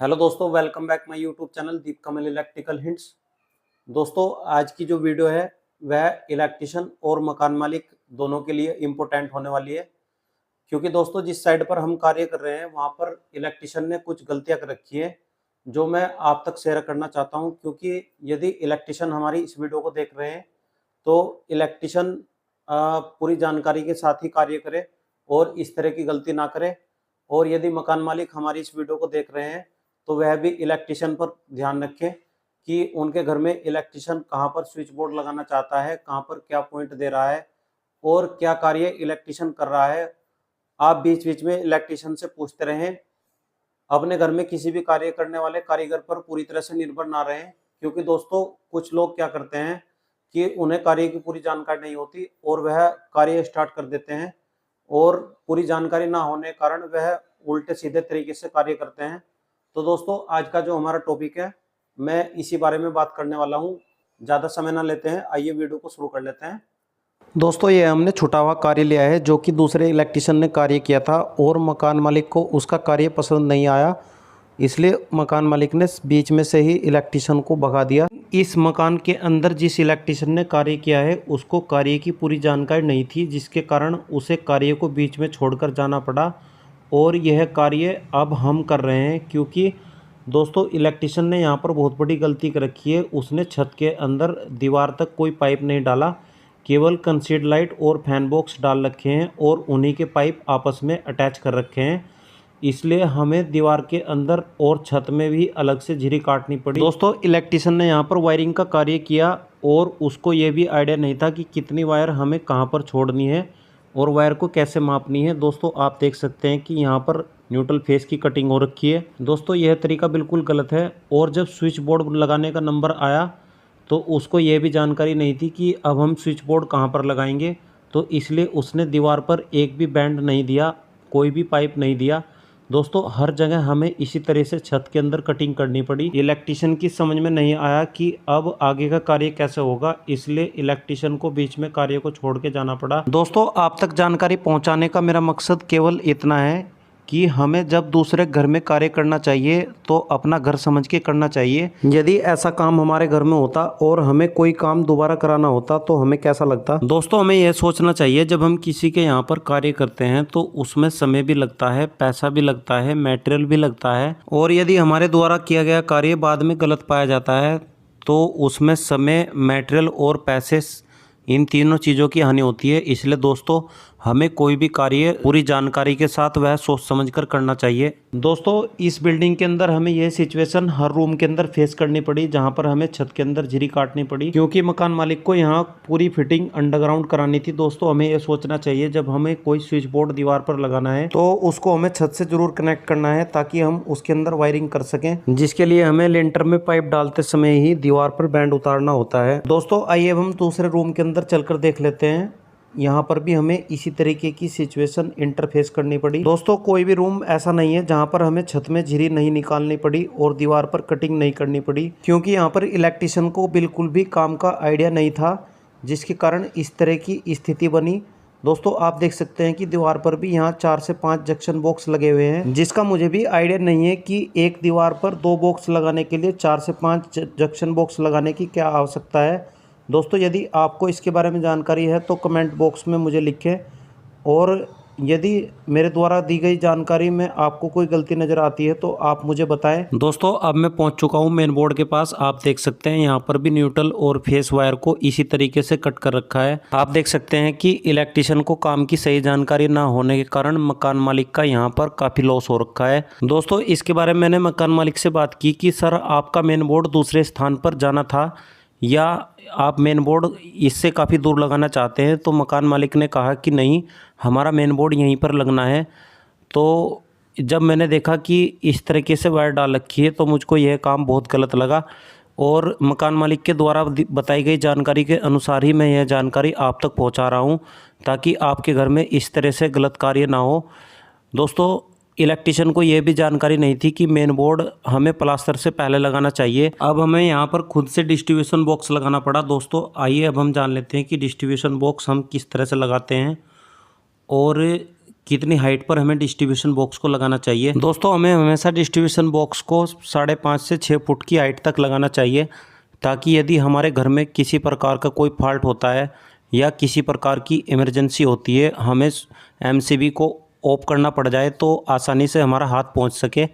Hello दोस्तों, welcome back my YouTube channel Deep Kamal electrical hints. दोस्तों, आज की जो वीडियो है वह इलेक्ट्रिशियन और मकान मालिक दोनों के लिए इम्पोर्टेंट होने वाली है, क्योंकि दोस्तों जिस साइड पर हम कार्य कर रहे हैं वहाँ पर इलेक्ट्रिशियन ने कुछ गलतियाँ कर रखी है जो मैं आप तक शेयर करना चाहता हूँ। क्योंकि यदि इलेक्ट्रिशियन हमारी इस वीडियो को देख रहे हैं तो इलेक्ट्रिशियन पूरी जानकारी के साथ ही कार्य करे और इस तरह की गलती ना करे। और यदि मकान मालिक हमारी इस वीडियो को देख रहे हैं तो वह भी इलेक्ट्रिशियन पर ध्यान रखें कि उनके घर में इलेक्ट्रिशियन कहाँ पर स्विच बोर्ड लगाना चाहता है, कहाँ पर क्या पॉइंट दे रहा है और क्या कार्य इलेक्ट्रिशियन कर रहा है। आप बीच बीच में इलेक्ट्रिशियन से पूछते रहें। अपने घर में किसी भी कार्य करने वाले कारीगर पर पूरी तरह से निर्भर ना रहें, क्योंकि दोस्तों कुछ लोग क्या करते हैं कि उन्हें कार्य की पूरी जानकारी नहीं होती और वह कार्य स्टार्ट कर देते हैं और पूरी जानकारी ना होने के कारण वह उल्टे सीधे तरीके से कार्य करते हैं। तो दोस्तों, आज का जो हमारा टॉपिक है मैं इसी बारे में बात करने वाला हूँ। ज़्यादा समय ना लेते हैं, आइए वीडियो को शुरू कर लेते हैं। दोस्तों, ये हमने छुटा हुआ कार्य लिया है जो कि दूसरे इलेक्ट्रिशियन ने कार्य किया था और मकान मालिक को उसका कार्य पसंद नहीं आया, इसलिए मकान मालिक ने बीच में से ही इलेक्ट्रिशियन को भगा दिया। इस मकान के अंदर जिस इलेक्ट्रिशियन ने कार्य किया है उसको कार्य की पूरी जानकारी नहीं थी, जिसके कारण उसे कार्य को बीच में छोड़कर जाना पड़ा और यह कार्य अब हम कर रहे हैं। क्योंकि दोस्तों इलेक्ट्रिशियन ने यहाँ पर बहुत बड़ी गलती कर रखी है। उसने छत के अंदर दीवार तक कोई पाइप नहीं डाला, केवल कंसीड लाइट और फैन बॉक्स डाल रखे हैं और उन्हीं के पाइप आपस में अटैच कर रखे हैं। इसलिए हमें दीवार के अंदर और छत में भी अलग से झिरी काटनी पड़ी। दोस्तों, इलेक्ट्रिशियन ने यहाँ पर वायरिंग का कार्य किया और उसको ये भी आइडिया नहीं था कि कितनी वायर हमें कहाँ पर छोड़नी है और वायर को कैसे मापनी है। दोस्तों, आप देख सकते हैं कि यहाँ पर न्यूट्रल फेस की कटिंग हो रखी है। दोस्तों, यह तरीका बिल्कुल गलत है। और जब स्विच बोर्ड लगाने का नंबर आया तो उसको यह भी जानकारी नहीं थी कि अब हम स्विच बोर्ड कहाँ पर लगाएंगे, तो इसलिए उसने दीवार पर एक भी बैंड नहीं दिया, कोई भी पाइप नहीं दिया। दोस्तों, हर जगह हमें इसी तरह से छत के अंदर कटिंग करनी पड़ी। इलेक्ट्रिशियन की समझ में नहीं आया कि अब आगे का कार्य कैसे होगा, इसलिए इलेक्ट्रिशियन को बीच में कार्य को छोड़ के जाना पड़ा। दोस्तों, आप तक जानकारी पहुंचाने का मेरा मकसद केवल इतना है कि हमें जब दूसरे घर में कार्य करना चाहिए तो अपना घर समझ के करना चाहिए। यदि ऐसा काम हमारे घर में होता और हमें कोई काम दोबारा कराना होता तो हमें कैसा लगता। दोस्तों, हमें यह सोचना चाहिए जब हम किसी के यहाँ पर कार्य करते हैं तो उसमें समय भी लगता है, पैसा भी लगता है, मटेरियल भी लगता है। और यदि हमारे द्वारा किया गया कार्य बाद में गलत पाया जाता है तो उसमें समय, मटेरियल और पैसे, इन तीनों चीज़ों की हानि होती है। इसलिए दोस्तों, हमें कोई भी कार्य पूरी जानकारी के साथ वह सोच समझकर करना चाहिए। दोस्तों, इस बिल्डिंग के अंदर हमें यह सिचुएशन हर रूम के अंदर फेस करनी पड़ी, जहां पर हमें छत के अंदर झिरी काटनी पड़ी, क्योंकि मकान मालिक को यहां पूरी फिटिंग अंडरग्राउंड करानी थी। दोस्तों, हमें यह सोचना चाहिए जब हमें कोई स्विच बोर्ड दीवार पर लगाना है तो उसको हमें छत से जरूर कनेक्ट करना है ताकि हम उसके अंदर वायरिंग कर सकें, जिसके लिए हमें लेंटर में पाइप डालते समय ही दीवार पर बैंड उतारना होता है। दोस्तों, आइए अब हम दूसरे रूम के अंदर चलकर देख लेते हैं। यहाँ पर भी हमें इसी तरीके की सिचुएशन इंटरफेस करनी पड़ी। दोस्तों, कोई भी रूम ऐसा नहीं है जहाँ पर हमें छत में झिरी नहीं निकालनी पड़ी और दीवार पर कटिंग नहीं करनी पड़ी, क्योंकि यहाँ पर इलेक्ट्रिशियन को बिल्कुल भी काम का आइडिया नहीं था, जिसके कारण इस तरह की स्थिति बनी। दोस्तों, आप देख सकते हैं कि दीवार पर भी यहाँ 4 से 5 जंक्शन बॉक्स लगे हुए हैं, जिसका मुझे भी आइडिया नहीं है कि एक दीवार पर 2 बॉक्स लगाने के लिए 4 से 5 जंक्शन बॉक्स लगाने की क्या आवश्यकता है। दोस्तों, यदि आपको इसके बारे में जानकारी है तो कमेंट बॉक्स में मुझे लिखें, और यदि मेरे द्वारा दी गई जानकारी में आपको कोई गलती नज़र आती है तो आप मुझे बताएं। दोस्तों, अब मैं पहुंच चुका हूं मेन बोर्ड के पास। आप देख सकते हैं यहाँ पर भी न्यूट्रल और फेस वायर को इसी तरीके से कट कर रखा है। आप देख सकते हैं कि इलेक्ट्रिशियन को काम की सही जानकारी ना होने के कारण मकान मालिक का यहाँ पर काफ़ी लॉस हो रखा है। दोस्तों, इसके बारे में मैंने मकान मालिक से बात की कि सर, आपका मेन बोर्ड दूसरे स्थान पर जाना था या आप मेन बोर्ड इससे काफ़ी दूर लगाना चाहते हैं। तो मकान मालिक ने कहा कि नहीं, हमारा मेन बोर्ड यहीं पर लगना है। तो जब मैंने देखा कि इस तरीके से वायर डाल रखी है तो मुझको यह काम बहुत गलत लगा, और मकान मालिक के द्वारा बताई गई जानकारी के अनुसार ही मैं यह जानकारी आप तक पहुंचा रहा हूं, ताकि आपके घर में इस तरह से गलत कार्य ना हो। दोस्तों, इलेक्ट्रिशियन को यह भी जानकारी नहीं थी कि मेन बोर्ड हमें प्लास्टर से पहले लगाना चाहिए। अब हमें यहाँ पर खुद से डिस्ट्रीब्यूशन बॉक्स लगाना पड़ा। दोस्तों, आइए अब हम जान लेते हैं कि डिस्ट्रीब्यूशन बॉक्स हम किस तरह से लगाते हैं और कितनी हाइट पर हमें डिस्ट्रीब्यूशन बॉक्स को लगाना चाहिए। दोस्तों हमें हमेशा डिस्ट्रीब्यूशन बॉक्स को 5.5 से 6 फुट की हाइट तक लगाना चाहिए, ताकि यदि हमारे घर में किसी प्रकार का कोई फॉल्ट होता है या किसी प्रकार की इमरजेंसी होती है, हमें एमसीबी को ऑफ करना पड़ जाए तो आसानी से हमारा हाथ पहुंच सके।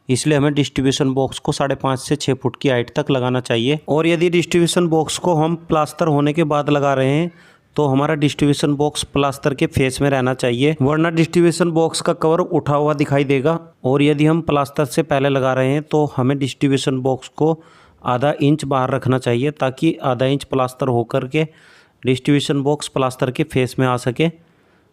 इसलिए हमें डिस्ट्रीब्यूशन बॉक्स को 5.5 से 6 फुट की हाइट तक लगाना चाहिए। और यदि डिस्ट्रीब्यूशन बॉक्स को हम प्लास्टर होने के बाद लगा रहे हैं तो हमारा डिस्ट्रीब्यूशन बॉक्स प्लास्टर के फेस में रहना चाहिए, वरना डिस्ट्रीब्यूशन बॉक्स का कवर उठा हुआ दिखाई देगा। और यदि हम प्लास्टर से पहले लगा रहे हैं तो हमें डिस्ट्रीब्यूशन बॉक्स को आधा इंच बाहर रखना चाहिए, ताकि आधा इंच प्लास्टर होकर के डिस्ट्रीब्यूशन बॉक्स प्लास्टर के फेस में आ सके।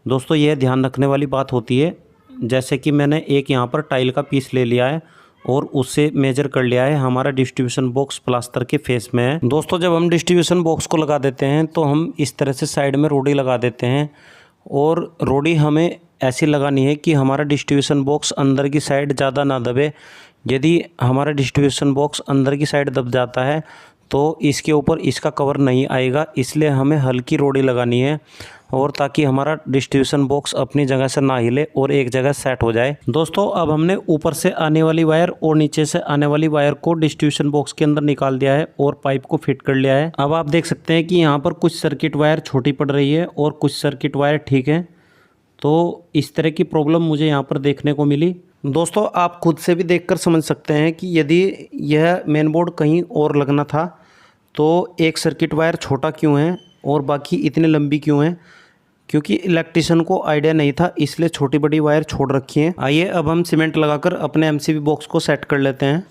दोस्तों यह ध्यान रखने वाली बात होती है। जैसे कि मैंने एक यहाँ पर टाइल का पीस ले लिया है और उससे मेजर कर लिया है, हमारा डिस्ट्रीब्यूशन बॉक्स प्लास्टर के फेस में है। दोस्तों जब हम डिस्ट्रीब्यूशन बॉक्स को लगा देते हैं तो हम इस तरह से साइड में रोडी लगा देते हैं, और रोडी हमें ऐसी लगानी है कि हमारा डिस्ट्रीब्यूशन बॉक्स अंदर की साइड ज़्यादा ना दबे। यदि हमारा डिस्ट्रीब्यूशन बॉक्स अंदर की साइड दब जाता है तो इसके ऊपर इसका कवर नहीं आएगा, इसलिए हमें हल्की रोडी लगानी है, और ताकि हमारा डिस्ट्रीब्यूशन बॉक्स अपनी जगह से ना हिले और एक जगह सेट हो जाए। दोस्तों अब हमने ऊपर से आने वाली वायर और नीचे से आने वाली वायर को डिस्ट्रीब्यूशन बॉक्स के अंदर निकाल दिया है और पाइप को फिट कर लिया है। अब आप देख सकते हैं कि यहाँ पर कुछ सर्किट वायर छोटी पड़ रही है और कुछ सर्किट वायर ठीक है। तो इस तरह की प्रॉब्लम मुझे यहाँ पर देखने को मिली। दोस्तों आप खुद से भी देखकर समझ सकते हैं कि यदि यह मेन बोर्ड कहीं और लगना था तो एक सर्किट वायर छोटा क्यों है और बाकी इतनी लंबी क्यों है, क्योंकि इलेक्ट्रिशियन को आइडिया नहीं था, इसलिए छोटी बड़ी वायर छोड़ रखी है। आइए अब हम सीमेंट लगाकर अपने एमसीबी बॉक्स को सेट कर लेते हैं।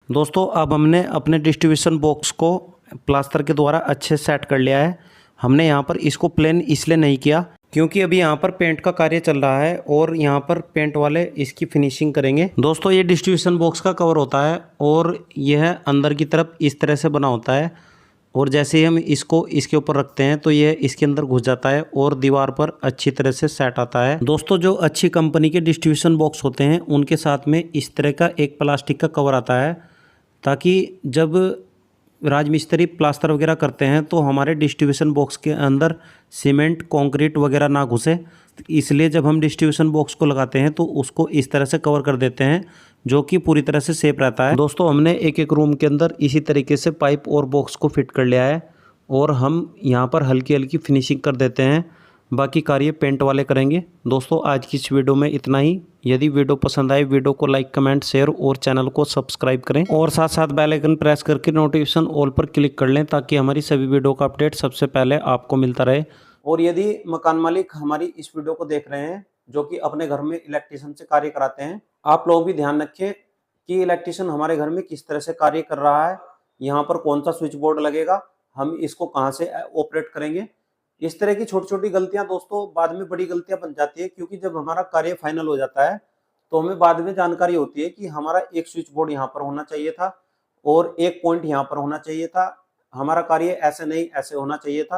दोस्तों अब हमने अपने डिस्ट्रीब्यूशन बॉक्स को प्लास्टर के द्वारा अच्छे सेट कर लिया है। हमने यहाँ पर इसको प्लेन इसलिए नहीं किया क्योंकि अभी यहाँ पर पेंट का कार्य चल रहा है और यहाँ पर पेंट वाले इसकी फिनिशिंग करेंगे। दोस्तों ये डिस्ट्रीब्यूशन बॉक्स का कवर होता है और यह अंदर की तरफ इस तरह से बना होता है, और जैसे ही हम इसको इसके ऊपर रखते हैं तो यह इसके अंदर घुस जाता है और दीवार पर अच्छी तरह से सेट आता है। दोस्तों जो अच्छी कंपनी के डिस्ट्रीब्यूशन बॉक्स होते हैं उनके साथ में इस तरह का एक प्लास्टिक का कवर आता है, ताकि जब राजमिस्त्री प्लास्टर वगैरह करते हैं तो हमारे डिस्ट्रीब्यूशन बॉक्स के अंदर सीमेंट कंक्रीट वगैरह ना घुसे। इसलिए जब हम डिस्ट्रीब्यूशन बॉक्स को लगाते हैं तो उसको इस तरह से कवर कर देते हैं, जो कि पूरी तरह से सेफ रहता है। दोस्तों हमने एक एक रूम के अंदर इसी तरीके से पाइप और बॉक्स को फिट कर लिया है, और हम यहाँ पर हल्की हल्की फिनिशिंग कर देते हैं, बाकी कार्य पेंट वाले करेंगे। दोस्तों आज की इस वीडियो में इतना ही। यदि वीडियो पसंद आए वीडियो को लाइक कमेंट शेयर और चैनल को सब्सक्राइब करें, और साथ साथ बेल आइकन प्रेस करके नोटिफिकेशन ऑल पर क्लिक कर लें, ताकि हमारी सभी वीडियो का अपडेट सबसे पहले आपको मिलता रहे। और यदि मकान मालिक हमारी इस वीडियो को देख रहे हैं जो कि अपने घर में इलेक्ट्रिशियन से कार्य कराते हैं, आप लोग भी ध्यान रखें कि इलेक्ट्रिशियन हमारे घर में किस तरह से कार्य कर रहा है, यहाँ पर कौन सा स्विच बोर्ड लगेगा, हम इसको कहाँ से ऑपरेट करेंगे। इस तरह की छोटी छोटी गलतियां दोस्तों बाद में बड़ी गलतियां बन जाती है, क्योंकि जब हमारा कार्य फाइनल हो जाता है तो हमें बाद में जानकारी होती है कि हमारा एक स्विच बोर्ड यहाँ पर होना चाहिए था और एक पॉइंट यहाँ पर होना चाहिए था, हमारा कार्य ऐसे नहीं ऐसे होना चाहिए था।